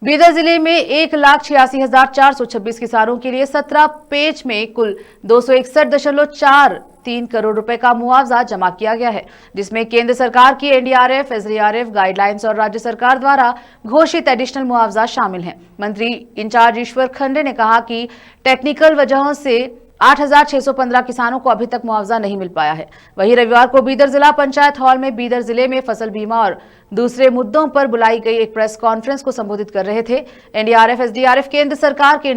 बीदर जिले में 1,86,426 किसानों के लिए 17 पेज में कुल 261.43 करोड़ रुपए का मुआवजा जमा किया गया है, जिसमें केंद्र सरकार की एनडीआरएफ, एसडीआरएफ गाइडलाइंस और राज्य सरकार द्वारा घोषित एडिशनल मुआवजा शामिल है। मंत्री इंचार्ज ईश्वर खंडे ने कहा कि टेक्निकल वजहों से 8,615 किसानों को अभी तक मुआवजा नहीं मिल पाया है। वहीं रविवार को बीदर जिला पंचायत हॉल में बीदर जिले में फसल बीमा और दूसरे मुद्दों पर बुलाई गई एक प्रेस कॉन्फ्रेंस को संबोधित कर रहे थे। एनडीआरएफ, एसडीआरएफ केंद्र सरकार के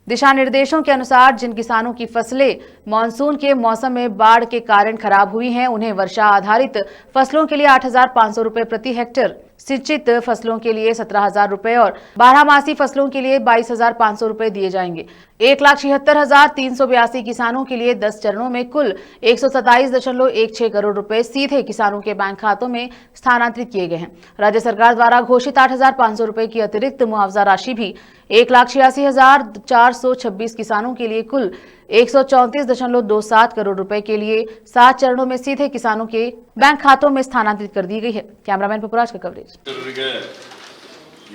दिशा निर्देशों के अनुसार जिन किसानों की फसलें मानसून के मौसम में बाढ़ के कारण खराब हुई हैं, उन्हें वर्षा आधारित फसलों के लिए 8,500 रुपए प्रति हेक्टेयर, सिंचित फसलों के लिए 17,000 रुपए और बारहमासी फसलों के लिए 22,500 रुपए दिए जाएंगे। 1,76,382 किसानों के लिए 10 चरणों में कुल 127.16 करोड़ रुपए सीधे किसानों के बैंक खातों में स्थानांतरित किए गए हैं। राज्य सरकार द्वारा घोषित 8,500 रुपए की अतिरिक्त मुआवजा राशि भी 1,86,426 किसानों के लिए कुल 134.27 करोड़ रुपए के लिए 7 चरणों में सीधे किसानों के बैंक खातों में स्थानांतरित कर दी गई है। कैमरामैन पपुराज का कवरेज।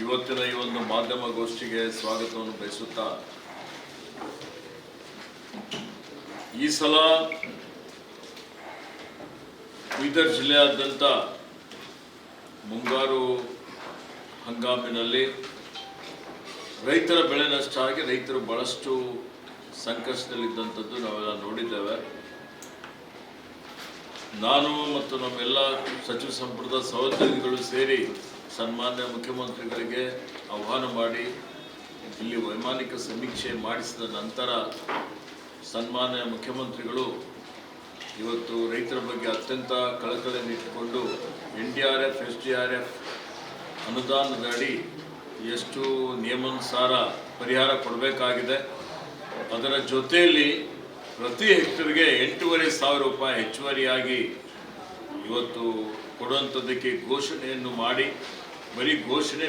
ಇವತ್ತಿನ ಈ ಒಂದು ಮಾಧ್ಯಮ ಗೋಷ್ಠಿಗೆ ಸ್ವಾಗತವನ್ನು ಬಯಸುತ್ತಾ ಈ ಸಲ ಬೀದರ್ ಜಿಲ್ಲೆಯಾದ್ಯಂತ ಮುಂಗಾರು ಹಂಗಾಮಿನಲ್ಲಿ ರೈತರ ಬೆಳೆ ನಷ್ಟ ಆಗಿ ರೈತರು ಬಹಳಷ್ಟು ಸಂಕಷ್ಟದಲ್ಲಿದ್ದಂಥದ್ದು ನಾವೆಲ್ಲ ನೋಡಿದ್ದೇವೆ। ನಾನು ಮತ್ತು ನಮ್ಮೆಲ್ಲ ಸಚಿವ ಸಂಪುಟದ ಸಹೋದ್ಯೋಗಿಗಳು ಸೇರಿ ಸನ್ಮಾನ್ಯ ಮುಖ್ಯಮಂತ್ರಿಗಳಿಗೆ ಆಹ್ವಾನ ಮಾಡಿ ಇಲ್ಲಿ ವೈಮಾನಿಕ ಸಮೀಕ್ಷೆ ಮಾಡಿಸಿದ ನಂತರ ಸನ್ಮಾನ್ಯ ಮುಖ್ಯಮಂತ್ರಿಗಳು ಇವತ್ತು ರೈತರ ಬಗ್ಗೆ ಅತ್ಯಂತ ಕಳಕಳಿಯನ್ನು ಇಟ್ಟುಕೊಂಡು ಎನ್ಡಿಆರ್ಎಫ್, ಎಸ್ಡಿಆರ್ಎಫ್ ಅನುದಾನದಡಿ ಎಷ್ಟು ನಿಯಮಾನುಸಾರ ಪರಿಹಾರ ಕೊಡಬೇಕಾಗಿದೆ, ಅದರ ಜೊತೆಯಲ್ಲಿ ಪ್ರತಿ ಹೆಕ್ಟರ್ಗೆ 8,500 ರೂಪಾಯಿ ಹೆಚ್ಚುವರಿಯಾಗಿ ಇವತ್ತು ಕೊಡುವಂಥದ್ದಕ್ಕೆ ಘೋಷಣೆಯನ್ನು ಮಾಡಿ, ಬರೀ ಘೋಷಣೆ